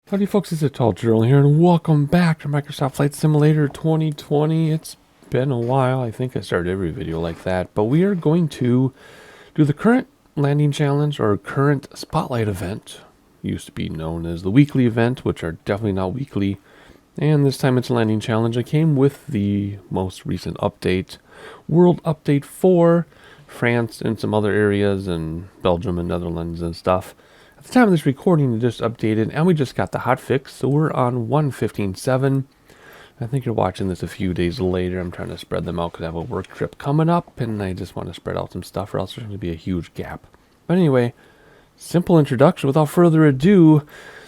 Howdy folks, it's a Tall Drill here, and welcome back to Microsoft Flight Simulator 2020. It's been a while. I think I started every video like that, but we are going to do the current landing challenge, or current spotlight event. Used to be known as the weekly event, which are definitely not weekly. And this time it's a landing challenge. I came with the most recent update, World Update 4, France and some other areas, and Belgium and Netherlands and stuff. At the time of this recording, it just updated, and we just got the hotfix, so we're on 1.15.7. I think you're watching this a few days later. I'm trying to spread them out because I have a work trip coming up, and I just want to spread out some stuff, or else there's going to be a huge gap. But anyway, simple introduction. Without further ado,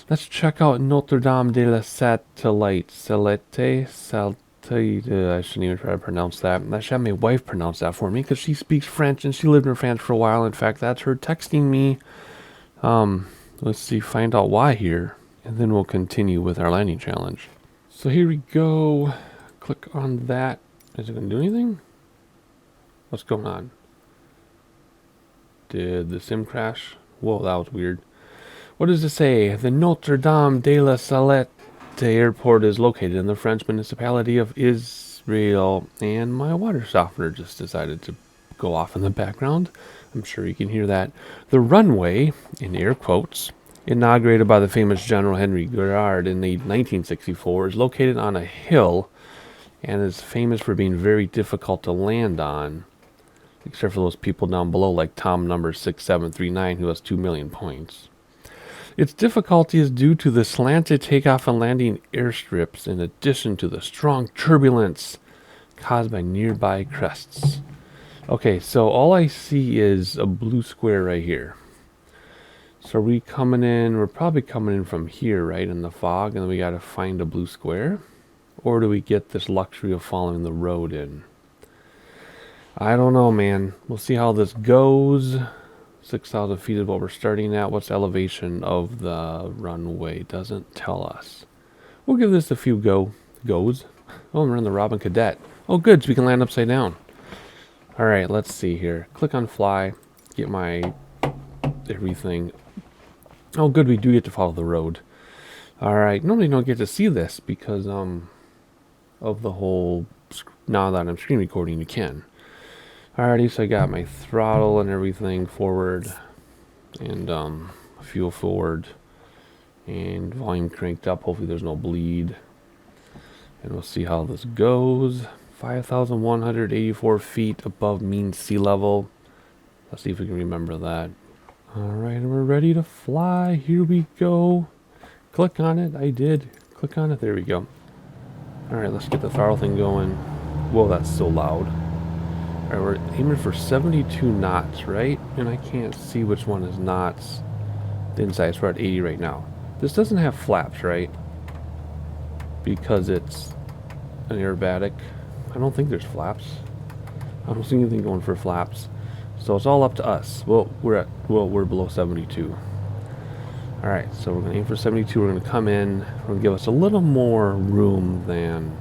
let's check out Notre de la Satellite. Salette? I shouldn't even try to pronounce that. I should have my wife pronounce that for me, because she speaks French, and she lived in France for a while. In fact, that's her texting me. Let's see, find out why here, and then we'll continue with our landing challenge. So here we go. Click on that. Is it going to do anything? What's going on? Did the sim crash? Whoa, that was weird. What does it say? The Notre de la Salette airport is located in the French municipality of Israel, and my water softener just decided to go off in the background. I'm sure you can hear that. The runway, in air quotes, inaugurated by the famous General Henry Girard in 1964, is located on a hill and is famous for being very difficult to land on, except for those people down below like Tom number 6739, who has 2 million points. Its difficulty is due to the slanted takeoff and landing airstrips, in addition to the strong turbulence caused by nearby crests. Okay, so all I see is a blue square right here. So are we coming in? We're probably coming in from here, right, in the fog, and then we got to find a blue square? Or do we get this luxury of following the road in? I don't know, man. We'll see how this goes. 6,000 feet is what we're starting at. What's the elevation of the runway? Doesn't tell us. We'll give this a few goes. Oh, we're in the Robin Cadet. Oh, good, so we can land upside down. Alright, let's see here. Click on fly. Get my everything. Oh, good, we do get to follow the road. Alright, normally don't get to see this because of the whole... Now that I'm screen recording, you can. Alrighty, so I got my throttle and everything forward. And fuel forward. And volume cranked up. Hopefully there's no bleed. And we'll see how this goes. 5,184 feet above mean sea level. Let's see if we can remember that. Alright, and we're ready to fly. Here we go. Click on it. I did. Click on it. There we go. Alright, let's get the throttle thing going. Whoa, that's so loud. Alright, we're aiming for 72 knots, right? And I can't see which one is knots. The inside, so we're at 80 right now. This doesn't have flaps, right? Because it's an aerobatic. I don't think there's flaps. I don't see anything going for flaps. So it's all up to us. Well, we're below 72. Alright, so we're going to aim for 72. We're going to come in. We're going to give us a little more room than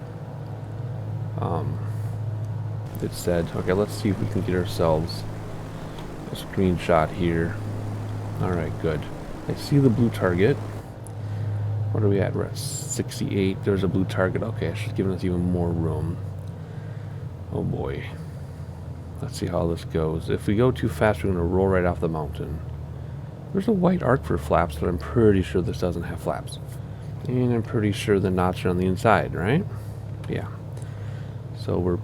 it said. Okay, let's see if we can get ourselves a screenshot here. Alright, good. I see the blue target. What are we at? We're at 68. There's a blue target. Okay, it's just giving us even more room. Oh boy. Let's see how this goes. If we go too fast, we're going to roll right off the mountain. There's a white arc for flaps, but I'm pretty sure this doesn't have flaps. And I'm pretty sure the knots are on the inside, right? Yeah. So we're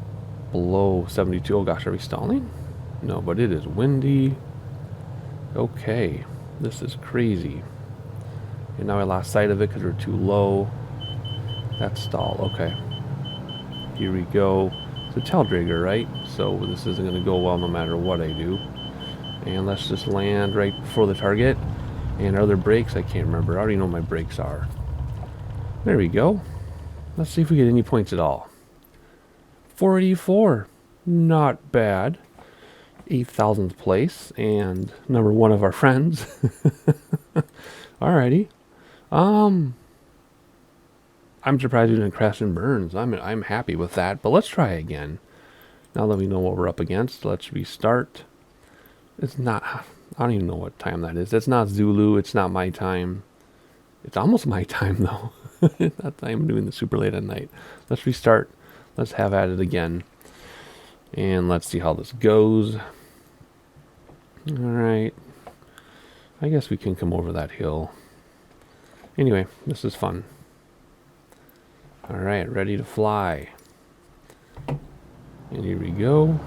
below 72. Oh gosh, are we stalling? No, but it is windy. Okay. This is crazy. And now I lost sight of it because we're too low. That's stall. Okay. Here we go. It's a tail dragger, right? So this isn't going to go well no matter what I do. And let's just land right before the target. And are there brakes? I can't remember. I already know my brakes are. There we go. Let's see if we get any points at all. 484. Not bad. 8,000th place. And number one of our friends. Alrighty. I'm surprised we didn't crash and burns. I'm happy with that, but let's try again. Now that we know what we're up against, let's restart. It's not, I don't even know what time that is. It's not Zulu, it's not my time. It's almost my time, though. Not that I'm doing the super late at night. Let's restart. Let's have at it again. And let's see how this goes. Alright. I guess we can come over that hill. Anyway, this is fun. Alright, ready to fly. And here we go.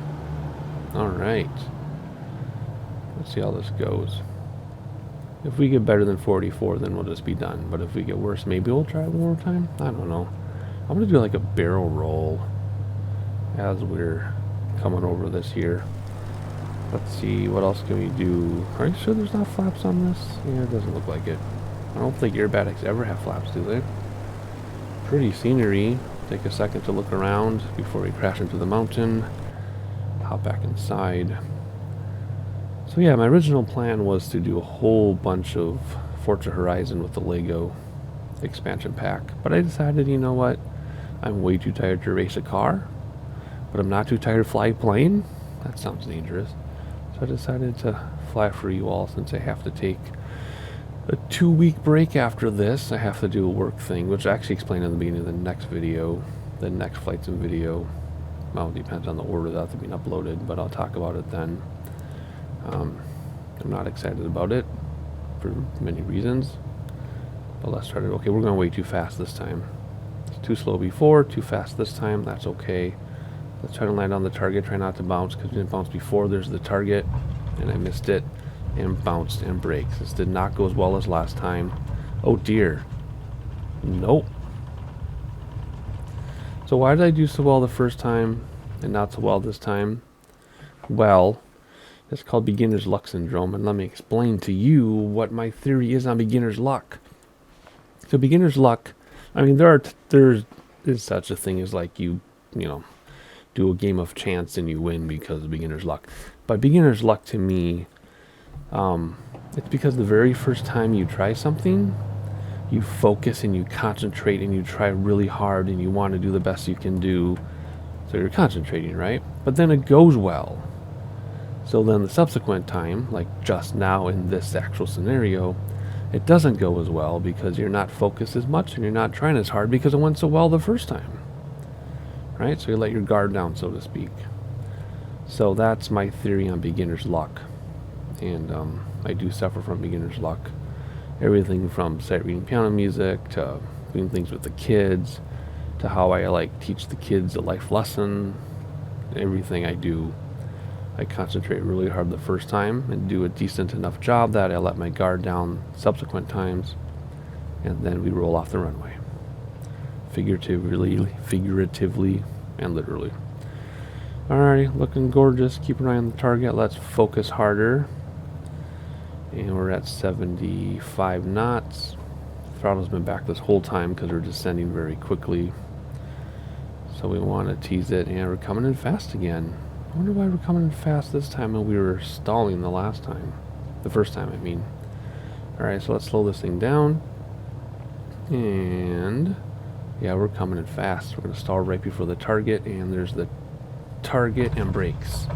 Alright. Let's see how this goes. If we get better than 44, then we'll just be done. But if we get worse, maybe we'll try one more time. I don't know. I'm going to do like a barrel roll as we're coming over this here. Let's see, what else can we do? Are you sure there's not flaps on this? Yeah, it doesn't look like it. I don't think aerobatics ever have flaps, do they? Pretty scenery. Take a second to look around before we crash into the mountain. Hop back inside. So yeah, my original plan was to do a whole bunch of Forza Horizon with the Lego expansion pack. But I decided, you know what? I'm way too tired to race a car. But I'm not too tired to fly a plane. That sounds dangerous. So I decided to fly for you all since I have to take a 2-week break after this. I have to do a work thing, which I actually explained in the beginning of the next video. The next Flight Sim video. Well, it depends on the order that's being uploaded, but I'll talk about it then. I'm not excited about it for many reasons. But let's try to... Okay, we're going way too fast this time. It's too slow before, too fast this time. That's okay. Let's try to land on the target. Try not to bounce, because we didn't bounce before. There's the target, and I missed it, and bounced and brakes. This did not go as well as last time. Oh dear. Nope. So why did I do so well the first time and not so well this time? Well, it's called beginner's luck syndrome, and let me explain to you what my theory is on beginner's luck. So beginner's luck, I mean, there is such a thing as like you know, do a game of chance and you win because of beginner's luck. But beginner's luck to me, it's because the very first time you try something, you focus and you concentrate and you try really hard and you want to do the best you can do. So you're concentrating, right? But then it goes well. So then the subsequent time, like just now in this actual scenario, it doesn't go as well because you're not focused as much and you're not trying as hard because it went so well the first time. Right? So you let your guard down, so to speak. So that's my theory on beginner's luck. And I do suffer from beginner's luck. Everything from sight reading piano music to doing things with the kids to how I like teach the kids a life lesson. Everything I do, I concentrate really hard the first time and do a decent enough job that I let my guard down subsequent times, and then we roll off the runway. Figuratively, and literally. Alrighty, looking gorgeous. Keep an eye on the target. Let's focus harder. And we're at 75 knots. Throttle's been back this whole time because we're descending very quickly. So we want to tease it, and we're coming in fast again. I wonder why we're coming in fast this time and we were stalling the last time. The first time, I mean. Alright, so let's slow this thing down. And yeah, we're coming in fast. We're going to stall right before the target, and there's the target and brakes.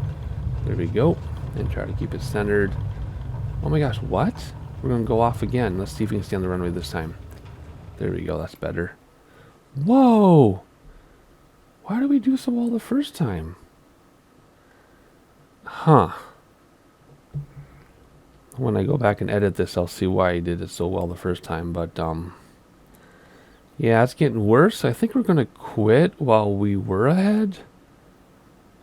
There we go. And try to keep it centered. Oh my gosh, what? We're going to go off again. Let's see if we can stay on the runway this time. There we go, that's better. Whoa! Why did we do so well the first time? Huh. When I go back and edit this, I'll see why I did it so well the first time, but yeah, it's getting worse. I think we're going to quit while we were ahead.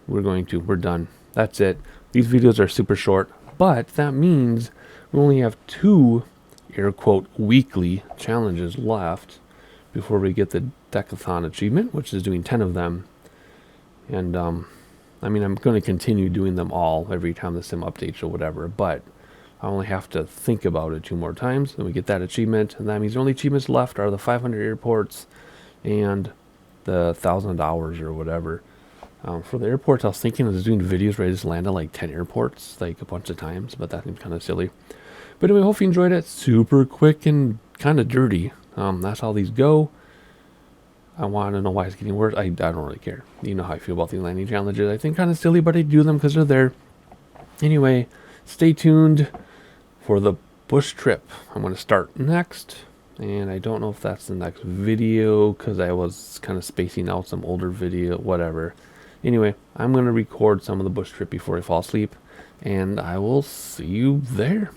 We're done. That's it. These videos are super short, but that means we only have 2, air quote, weekly challenges left before we get the Decathon achievement, which is doing 10 of them. And, I mean, I'm going to continue doing them all every time the sim updates or whatever, but I only have to think about it 2 more times, then we get that achievement, and that means the only achievements left are the 500 airports and the 1,000 hours or whatever. For the airports, I was thinking of doing videos where I just land at like 10 airports, like a bunch of times, but that seems kind of silly. But anyway, hope you enjoyed it. Super quick and kind of dirty. That's how these go. I want to know why it's getting worse. I don't really care. You know how I feel about these landing challenges. I think kind of silly, but I do them because they're there. Anyway, stay tuned for the bush trip. I'm going to start next. And I don't know if that's the next video because I was kind of spacing out some older video, whatever. Anyway, I'm going to record some of the bush trip before I fall asleep, and I will see you there.